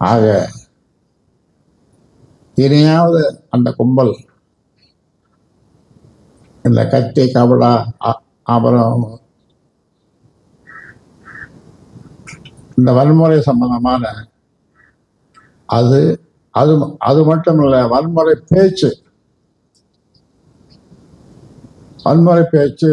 ஆக இனியாவது அந்த கும்பல் இந்த கத்தி கபடா அப்புறம் இந்த வன்முறை சம்பந்தமான அது அது அது மட்டும் இல்லை, வன்முறை பேச்சு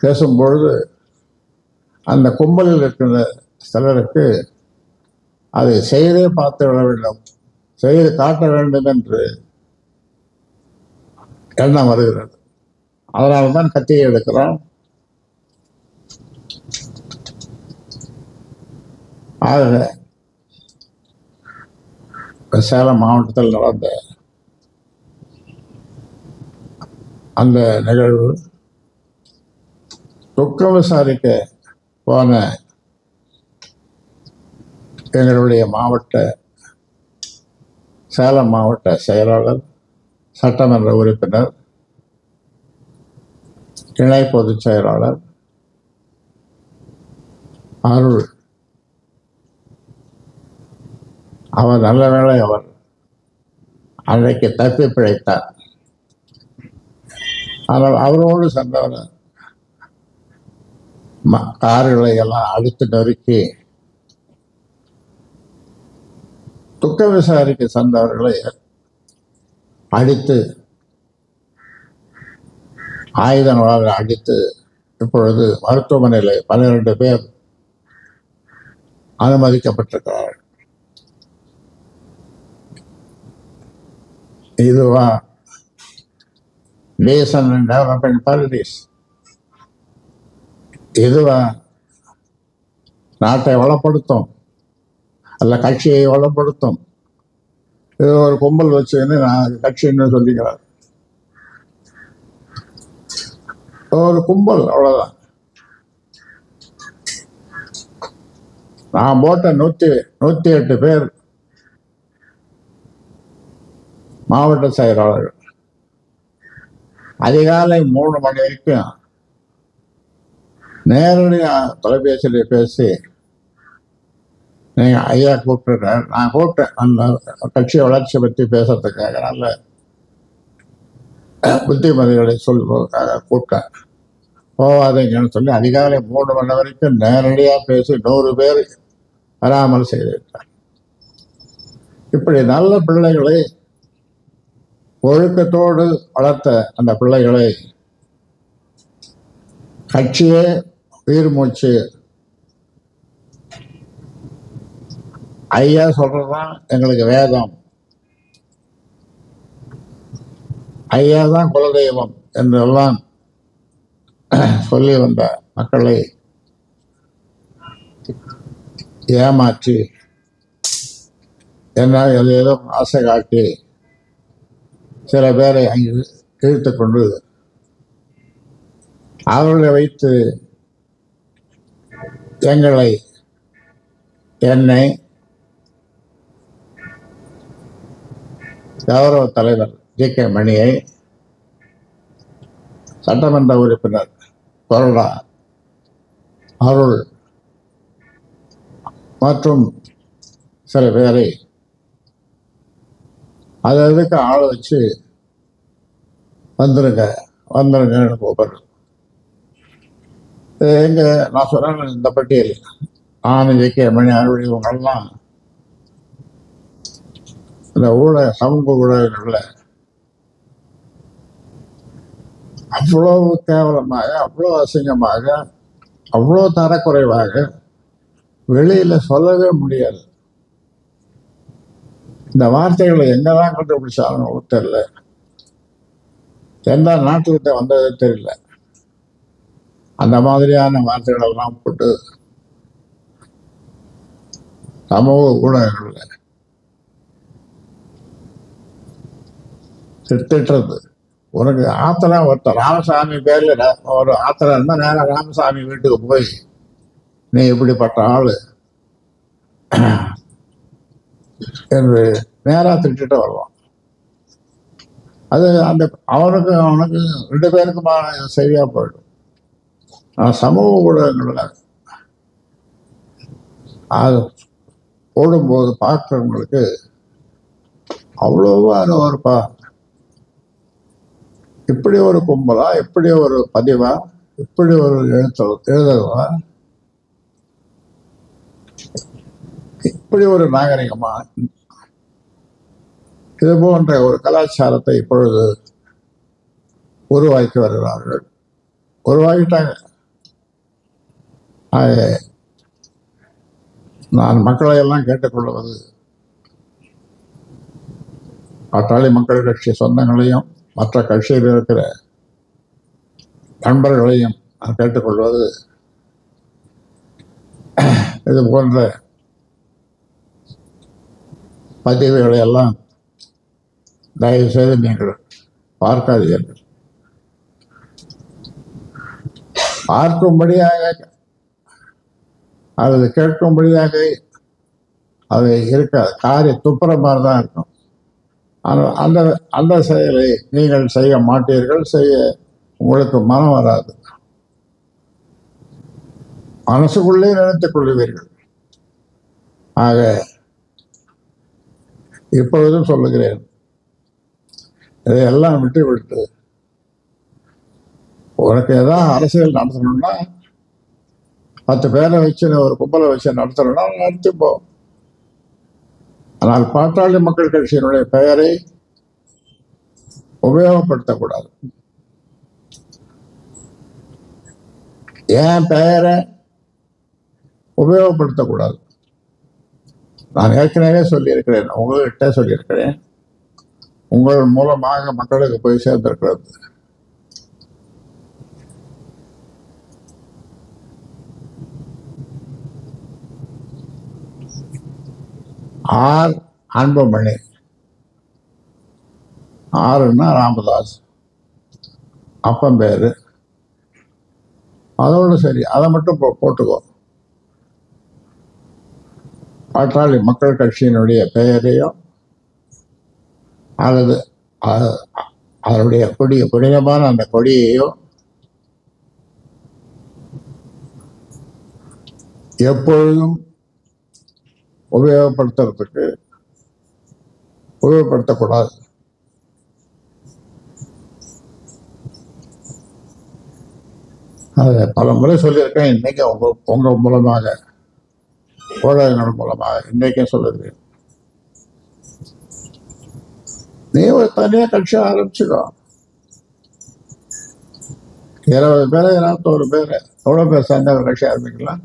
பேசும்பொழுது அந்த கும்பலில் இருக்கிற சிலருக்கு அதை செய்தே பார்த்து விட வேண்டும், செய்து காட்ட வேண்டும் என்று எண்ணம் வருகிறது. அதனால்தான் கத்தியை எடுக்கிறோம். ஆக சேலம் மாவட்டத்தில் நடந்த அந்த நிகழ்வு துக்கம் விசாரிக்க போன எங்களுடைய சேலம் மாவட்ட செயலாளர், சட்டமன்ற உறுப்பினர், இணை பொதுச் செயலாளர் அருள், அவர் நல்ல வேளை அவர் அன்றைக்கு தப்பி பிழைத்தார். ஆனால் அவரோடு சென்றவர் கார்களை எல்லாம் அடித்து நொறுக்கி துக்க விசாரிக்க சென்றவர்களை அடித்து ஆயுதங்களால் அடித்து இப்பொழுது மருத்துவமனையில் 12 பேர் அனுமதிக்கப்பட்டிருக்கிறார்கள். இதுவா டீசன் அண்ட் டெவலப்மெண்ட் பாலிட்டிக்ஸ்? இதுவா நாட்டை வளப்படுத்தும் அல்ல கட்சியை வளப்படுத்தும்? இது ஒரு கும்பல் வச்சுன்னு நான் கட்சின்னு சொல்லிக்கிறார். ஒரு கும்பல், அவ்வளவுதான். நான் போட்ட 108 பேர் மாவட்ட செயலாளர்கள் அதிகாலை 3 மணி வரைக்கும் நேரடியாக தொலைபேசியில் பேசி, நீங்கள் ஐயா கூப்பிட்டுருக்காரு, நான் கூப்பிட்டேன் அந்த கட்சி வளர்ச்சி பற்றி பேசுறதுக்காக, நல்ல புத்திமதிகளை சொல்வதற்காக கூப்பிட்டேன். போவாதீங்கன்னு சொல்லி அதிகாலை 3 மணி வரைக்கும் நேரடியாக பேசி 100 பேர் வராமல் செய்திருக்கார். இப்படி நல்ல பிள்ளைகளை ஒழுக்கத்தோடு வளர்த்த அந்த பிள்ளைகளை கட்சியே உயிர் மூச்சு. ஐயா சொல்றதுதான் எங்களுக்கு வேதம், ஐயா தான் குலதெய்வம் என்றெல்லாம் சொல்லி வந்த மக்களை ஏமாற்றி என்ன ஏதோ ஆசை காட்டி சில பேரை அங்கு இழுத்து கொண்டு அவர்களை வைத்து என்னை கௌரவ தலைவர் ஜி.கே. மணியை, சட்டமன்ற உறுப்பினர் கொறடா அருள் மற்றும் சில பேரை அதுக்கு ஆள் வச்சு வந்துருங்க கூப்பிடுறேன். எங்க நான் சொன்னேன், இந்த பட்டியல் நான் ஜி.கே. மணி அருள் இவங்கெல்லாம் இந்த சமூக ஊடகங்கள்ல அவ்வளவு கேவலமாக, அவ்வளோ அசிங்கமாக, அவ்வளோ தரக்குறைவாக வெளியில சொல்லவே முடியாது. இந்த வார்த்தைகளை எங்கதான் கண்டுபிடிச்சாலும் தெரியல, எந்த நாட்டுக்கிட்ட வந்ததே தெரியல. அந்த மாதிரியான வார்த்தைகள் எல்லாம் போட்டு சமூக ஊடகங்கள்ல திட்டுறது. உனக்கு ஆத்திரம் ஒருத்தர் ராமசாமி பேர்ல ஒரு ஆத்திரம் இருந்தா நேரம் ராமசாமி வீட்டுக்கு போய் நீ இப்படிப்பட்ட ஆளு என்று நேரா திட்டு வருவான். அது அந்த அவனுக்கு 2 பேருக்குமா சரியா போயிடும். சமூக ஊடகங்கள்ல அது ஓடும்போது பார்க்கிறவங்களுக்கு அவ்வளோவா ஒருப்பா, இப்படி ஒரு கும்பலா, இப்படி ஒரு பதிவா, இப்படி ஒரு எழுதவா, இப்படி ஒரு நாகரிகமா, இது போன்ற ஒரு கலாச்சாரத்தை இப்பொழுது உருவாக்கி வருகிறார்கள். உருவாக்கிட்டாங்க. நான் மக்களை எல்லாம் கேட்டுக்கொள்வது, பாட்டாளி மக்கள் கட்சி சொந்தங்களையும் மற்ற கட்சியில் இருக்கிற நண்பர்களையும் நான் கேட்டுக்கொள்வது, இது போன்ற பதிவுகளை எல்லாம் தயவு செய்து நீங்கள் பார்க்காதீர்கள். பார்க்கும்படியாக அல்லது கேட்கும்படியாக அது இருக்காது. காரிய துப்புற மாதிரி தான் இருக்கும். அந்த அந்த செயலை நீங்கள் செய்ய மாட்டீர்கள், செய்ய உங்களுக்கு மனம் வராது. மனசுக்குள்ளே நினைத்துக் கொள்ளுவீர்கள். ஆக இப்பொழுதும் சொல்லுகிறேன், இதையெல்லாம் விட்டு உனக்கு ஏதாவது அரசியல் நடத்தணும்னா 10 பேரை வச்சு ஒரு கும்பலை வச்சு நடத்தணும்னா நடத்திப்போம். ஆனால் பாட்டாளி மக்கள் கட்சியினுடைய பெயரை உபயோகப்படுத்தக்கூடாது. என் பெயரை உபயோகப்படுத்தக்கூடாது. நான் ஏற்கனவே சொல்லியிருக்கிறேன், உங்கள்கிட்ட சொல்லியிருக்கிறேன், உங்கள் மூலமாக மக்களுக்கு போய் சேர்ந்திருக்கிறது. ஆர் அன்புமணி, ஆறுன்னா ராமதாஸ் அப்பன் பேரு, அதோடு சரி, அதை மட்டும் போட்டுக்கோ. பாட்டாளி மக்கள் கட்சியினுடைய பெயரையோ அல்லது அதனுடைய புனிதமான அந்த கொடியையோ எப்பொழுதும் உபயோகப்படுத்தக்கூடாது. அதை பல முறை சொல்லியிருக்கேன். இன்னைக்கு உங்க மூலமாக, ஊடகங்கள் மூலமாக இன்னைக்கும் சொல்லுகிறேன். நீ ஒரு தனியா கட்சி ஆரம்பிச்சுக்கோ. 20 பேர் 21 பேர் எவ்வளவு பேர் சேர்ந்த ஒரு கட்சி ஆரம்பிக்கலாம்?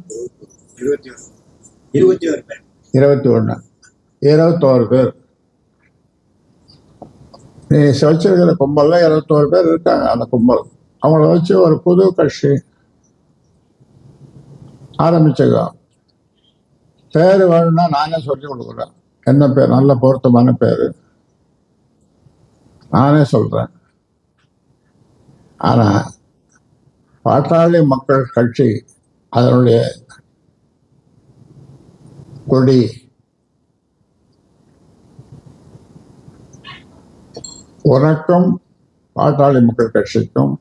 21 பேர். நீ வச்சிருக்கிற கும்பல்ல 21 பேர் இருக்காங்க. அந்த கும்பல் அவங்கள வச்சு ஒரு புது கட்சி ஆரம்பிச்சுக்கோ. பேரு வேணும்னா நானே சொல்லி கொடுக்குறேன். என்ன பேர்? நல்ல பொருத்தமான பேரு நானே சொல்றேன். ஆனா பாட்டாளி மக்கள் கட்சி அதனுடைய கொடி உனக்கும் பாட்டாளி மக்கள் கட்சிக்கும்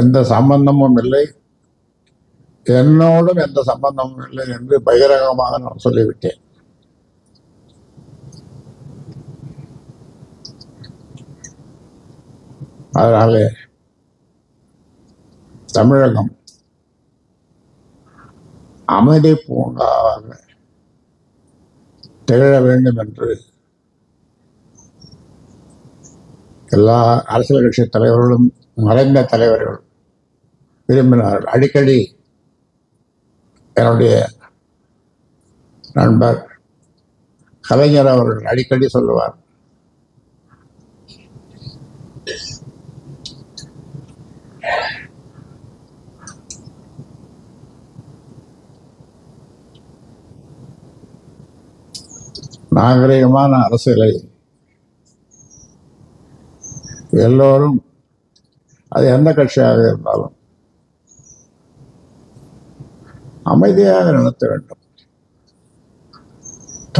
எந்த சம்பந்தமும் இல்லை, என்னோடும் எந்த சம்பந்தமும் இல்லை என்று பகிரங்கமாக நான் சொல்லிவிட்டேன். அதனாலே தமிழகம் அமைதி பூங்காவாக திகழ வேண்டும் என்று எல்லா அரசியல் கட்சி தலைவர்களும் மறைந்த தலைவர்கள் விரும்பினார்கள். அடிக்கடி என்னுடைய நண்பர் கலைஞர் அவர்கள் அடிக்கடி சொல்லுவார், நாகரிகமான அரசியலை எல்லோரும், அது எந்த கட்சியாக இருந்தாலும் அமைதியாக நடத்த வேண்டும்.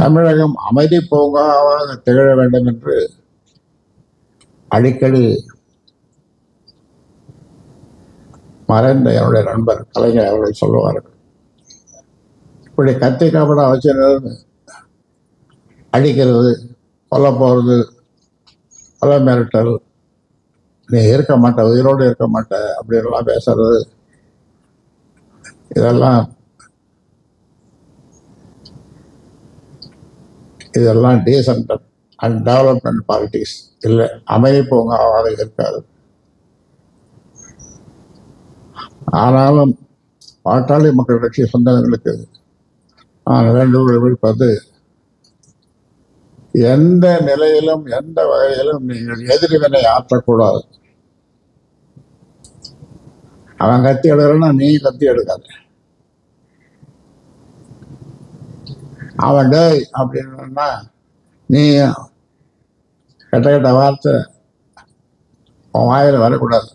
தமிழகம் அமைதி பூங்காவாக திகழ வேண்டும் என்று அடிக்கடி மறைந்த என்னுடைய நண்பர் கலைஞர் அவர்கள் சொல்லுவார்கள். இப்படி கத்தி காப்படா வச்சு அடிக்கிறது, கொல்ல போகிறது, கொலை மிரட்டல், நீ இருக்க மாட்ட, உயிரோடு இருக்க மாட்ட அப்படின்லாம் பேசுறது, இதெல்லாம் டீசன்ட் அண்ட் டெவலப்மெண்ட் பாலிட்டிக்ஸ் இல்லை, அமைதி பூங்காவாக இருக்காது. ஆனாலும் பாட்டாளி மக்கள் கட்சி சொந்தங்களுக்கு நான் வேண்டுகோள் விடுப்பது, எந்த நிலையிலும் எந்த வகையிலும் நீங்கள் எதிர்வினை ஆற்றக்கூடாது. அவன் கத்தி எடுக்கிறன்னா நீ கத்தி எடுக்காத. அவன் டேய் அப்படின்னா நீ கெட்ட கெட்ட வார்த்தை உன் வாயில் வரக்கூடாது.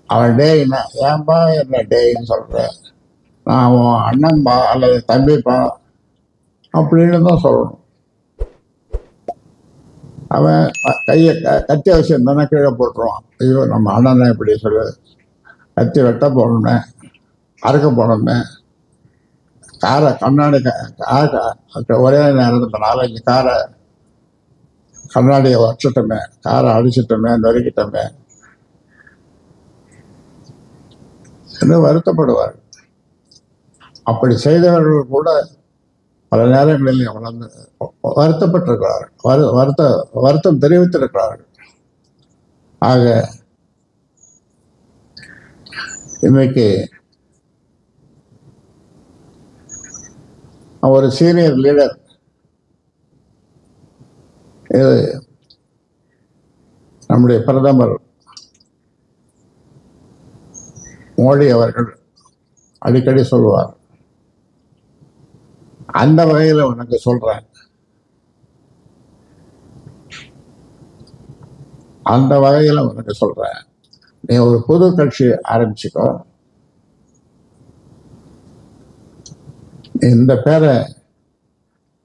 அவன் டேய்னா ஏன்பா என்ன டேய்ன்னு சொல்ற, நான் உன் அண்ணன்பா அல்லது தம்பிப்பா அப்படின்னு தான் சொல்லணும். அவன் கையை கத்தி வச்சிருந்தானே கீழே போட்டுருவான். ஐயோ நம்ம அண்ணனை இப்படி சொல்லு, கத்தி வெட்ட போகணுமே, அறுக்க போகணுமே, காரை கண்ணாடி ஒரே நேரத்தில் 4-5 காரை கண்ணாடியை வச்சுட்டோமே, காரை அடிச்சிட்டோமே, நொறுக்கிட்டோமே என்று வருத்தப்படுவார். அப்படி செய்தவர்கள் கூட பல நேரங்களில் வளர்ந்து வருத்தப்பட்டிருக்கிறார்கள், வருத்தம் தெரிவித்திருக்கிறார்கள். ஆக இன்னைக்கு ஒரு சீனியர் லீடர், இது நம்முடைய பிரதமர் மோடி அவர்கள் அடிக்கடி சொல்லுவார். அந்த வகையில் உனக்கு சொல்றேன், அந்த வகையில் உனக்கு சொல்றேன், நீ ஒரு புது கட்சி ஆரம்பிச்சுக்கோ. இந்த பேரை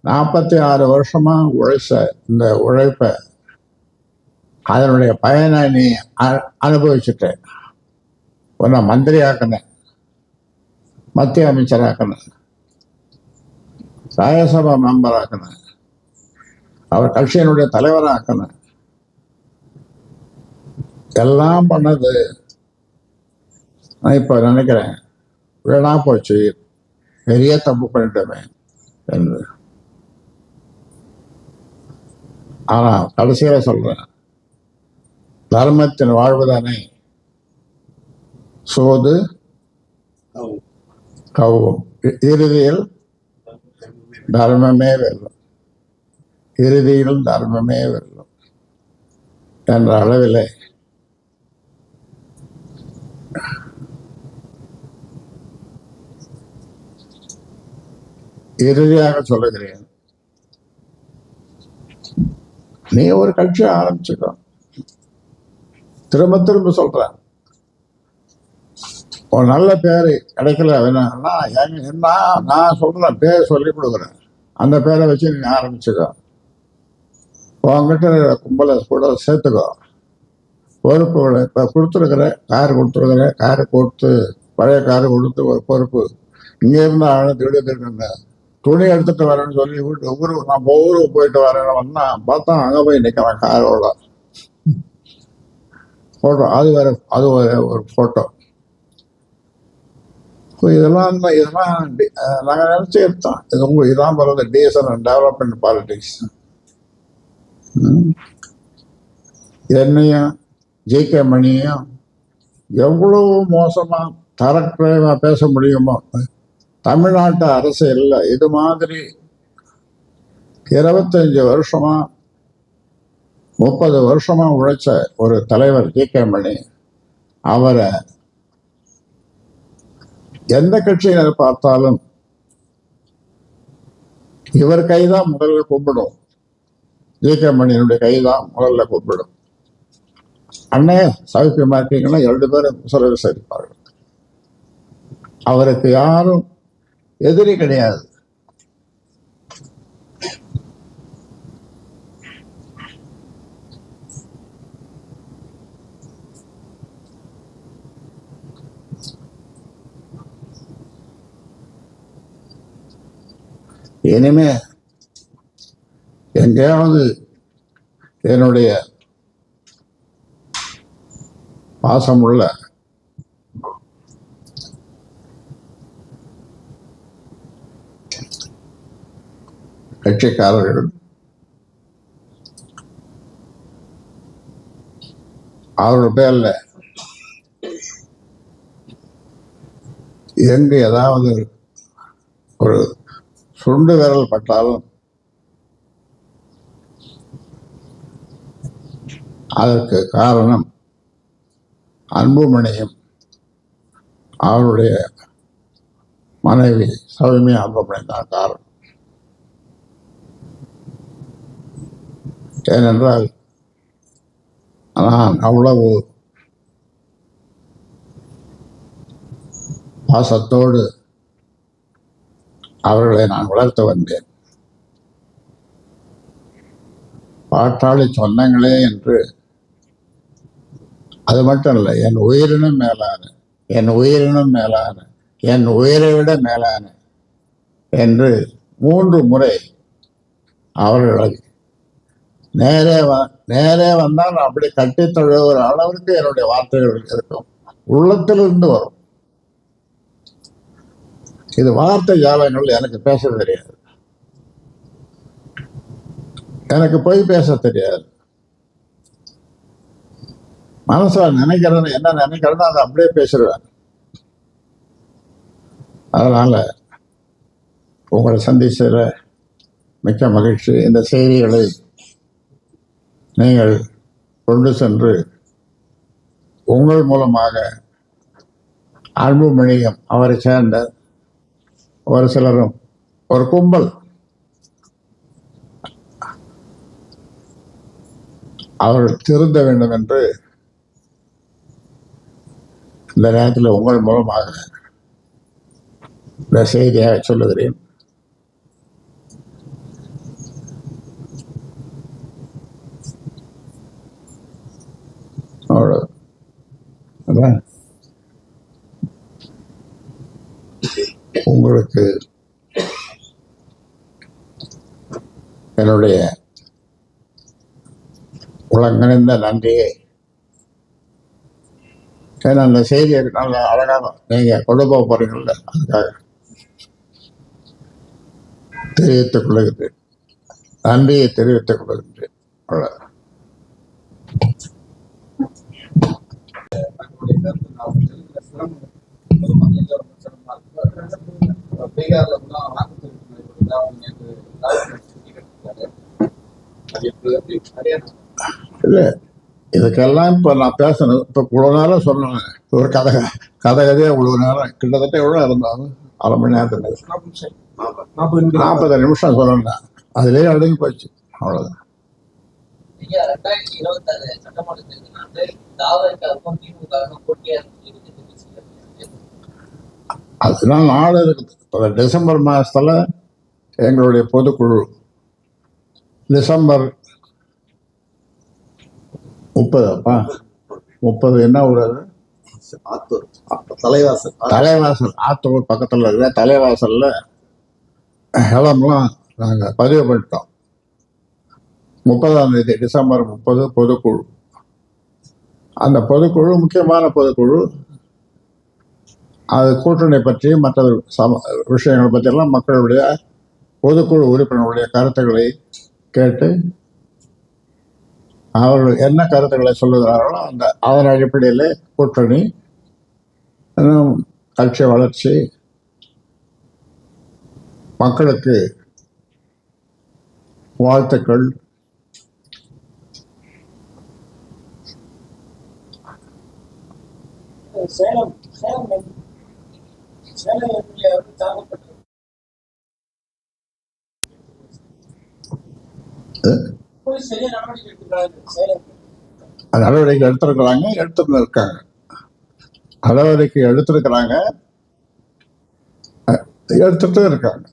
46 வருஷமா உழைச்ச இந்த உழைப்ப, அதனுடைய பயனை நீ அனுபவிச்சுட்ட. உன்னை மந்திரி ஆக்கின, மத்திய அமைச்சராக்கின, ராஜ்யசபா மெம்பர் ஆக்கின, அவர் கட்சியினுடைய தலைவராக்கின, எல்லாம் பண்ணது நான் இப்ப நினைக்கிறேன் வீணா போச்சு, பெரிய தப்பு பண்ணிட்டோமே என்று. ஆனா கடைசியில சொல்றேன், தர்மத்தின் வாழ்வுதானே சோது கவும், இறுதியில் தர்மமே வெல்லும், இறுதியில் தர்மமே வெல்லும் என்ற அளவில் இறுதியாக சொல்லுகிறேன், நீ ஒரு கட்சி ஆரம்பிச்சுக்கோ. திரும்ப திரும்ப சொல்றேன், ஒரு நல்ல பேரு கிடைக்கல வேணும்னா என்ன நான் சொல்றேன், பேர் சொல்லி கொடுக்குறேன், அந்த பேரை வச்சு நீ ஆரம்பிச்சுக்கோ. உங்ககிட்ட கும்பலை கூட சேர்த்துக்கோ. பொறுப்புகளை இப்போ கொடுத்துருக்குற, காரு கொடுத்து பழைய காரு கொடுத்து ஒரு பொறுப்பு. இங்கே இருந்து ஆளும் திடீர்னு துணி எடுத்துட்டு வரேன்னு சொல்லி ஊருக்கு நம்ம ஊருக்கு போயிட்டு வரேன்னு வந்தா பார்த்தா அங்கே போய் நிற்கிறேன் காரோட போட்டோ. அது வேற, அது ஒரு போட்டோ. இதெல்லாம் நாங்கள் நினைச்சு எடுத்தோம். இதான் போறது டீசன்ட் அண்ட் டெவலப்மெண்ட் பாலிட்டிக்ஸ். என்னையும் ஜே.கே. மணியையும் எவ்வளவு மோசமா தரக்குறைவா பேச முடியுமோ. தமிழ்நாட்டு அரசியல்ல இது மாதிரி 25 வருஷமா 30 வருஷமா உழைச்ச ஒரு தலைவர் ஜே.கே. மணி, அவரை எந்த கட்சியினர் பார்த்தாலும் இவர் கைதான் முதல்ல கூப்பிடும், ஜே.கே. மணியினுடைய கைதான் முதல்ல கூப்பிடும். அண்ணே சௌக்கியமா இருக்கீங்கன்னா 2 பேரும் சொல்ல விசாரிப்பார்கள். அவருக்கு யாரும் எதிரி கிடையாது. இனிமே எங்கேயாவது என்னுடைய பாசமுள்ள கட்சிக்காரர்கள் அவருடைய பேர்ல எங்கு ஏதாவது ஒரு சுண்டு விரல் பட்டாலும் அதற்கு காரணம் அன்புமணியும் அவருடைய மனைவி சௌமியா அன்புமணி தான் காரணம். ஏனென்றால் நான் அவ்வளவு பாசத்தோடு அவர்களை நான் வளர்த்து வந்தேன். பாட்டாளி சொந்தங்களே என்று அது மட்டும் இல்லை, என் உயிரினும் மேலான, என் உயிரினும் மேலான, என் உயிரை விட மேலான என்று 3 முறை அவர்களை நேரே வந்தால் அப்படி கட்டி தழுவுற அளவிற்கு என்னுடைய வார்த்தைகள் இருக்கும், உள்ளத்திலிருந்து வரும். இது வார்த்தை ஜாலங்கள். எனக்கு பேச தெரியாது, எனக்கு போய் பேச தெரியாது. மனசுல நினைக்கிறது என்ன நினைக்கிறதோ அதை அப்படியே பேசிடுவேன். அதனால உங்களை சந்திச்சதுல மிக்க மகிழ்ச்சி. இந்த செய்திகளை நீங்கள் கொண்டு சென்று உங்கள் மூலமாக அன்புமணியும் அவரை சேர்ந்த ஒரு சிலரும் ஒரு கும்பல் அவர்கள் திருந்த வேண்டும் என்று இந்த நேரத்தில் உங்கள் மூலமாக இந்த செய்தியாக சொல்லுகிறேன். உங்களுக்கு என்னுடைய உலகணிந்த நன்றியை, ஏன்னா அந்த செய்தியை நல்ல அழகாக நீங்க கொண்டு போக போறீங்கல்ல, அதுக்காக தெரிவித்துக் கொள்ளுகின்றேன், நன்றியை தெரிவித்துக் கொள்ளுகின்றேன். இல்ல, இதுக்கெல்லாம் இப்ப நான் பேசணும். இப்ப இவ்வளவு நேரம் சொன்னேன், ஒரு கதையா இவ்வளவு நேரம், கிட்டத்தட்ட எவ்வளவு இருந்தாலும் 1/2 மணி நேரத்துக்கு 40 நிமிஷம் சொல்லணும். அதுலயே அடங்கி போச்சு. அவ்வளவுதான். அதுதான் நாள் இருக்குது. இப்போ டிசம்பர் மாசத்துல எங்களுடைய பொதுக்குழு டிசம்பர் 30 என்ன ஊர் அது? தலைவாசல். ஆத்தூர் பக்கத்துல இருக்கிற தலைவாசல்ல இடம்லாம் நாங்க பதிவு பண்ணிட்டோம். 30ஆம் தேதி டிசம்பர் 30 பொதுக்குழு. அந்த பொதுக்குழு முக்கியமான பொதுக்குழு. அது கூட்டணி பற்றி மற்ற விஷயங்களை பற்றியெல்லாம் மக்களுடைய பொதுக்குழு உறுப்பினர்களுடைய கருத்துக்களை கேட்டு அவர்கள் என்ன கருத்துக்களை சொல்லுகிறார்களோ அதன் அடிப்படையில் கூட்டணி, கட்சி வளர்ச்சி, மக்களுக்கு வாழ்த்துக்கள், நடவடிக்கை எடுத்திருக்கிறாங்க, எடுத்துட்டு இருக்காங்க. நடவடிக்கை எடுத்திருக்கிறாங்க, எடுத்துட்டு இருக்காங்க.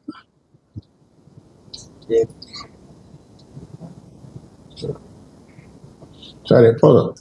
சரி, போதும்.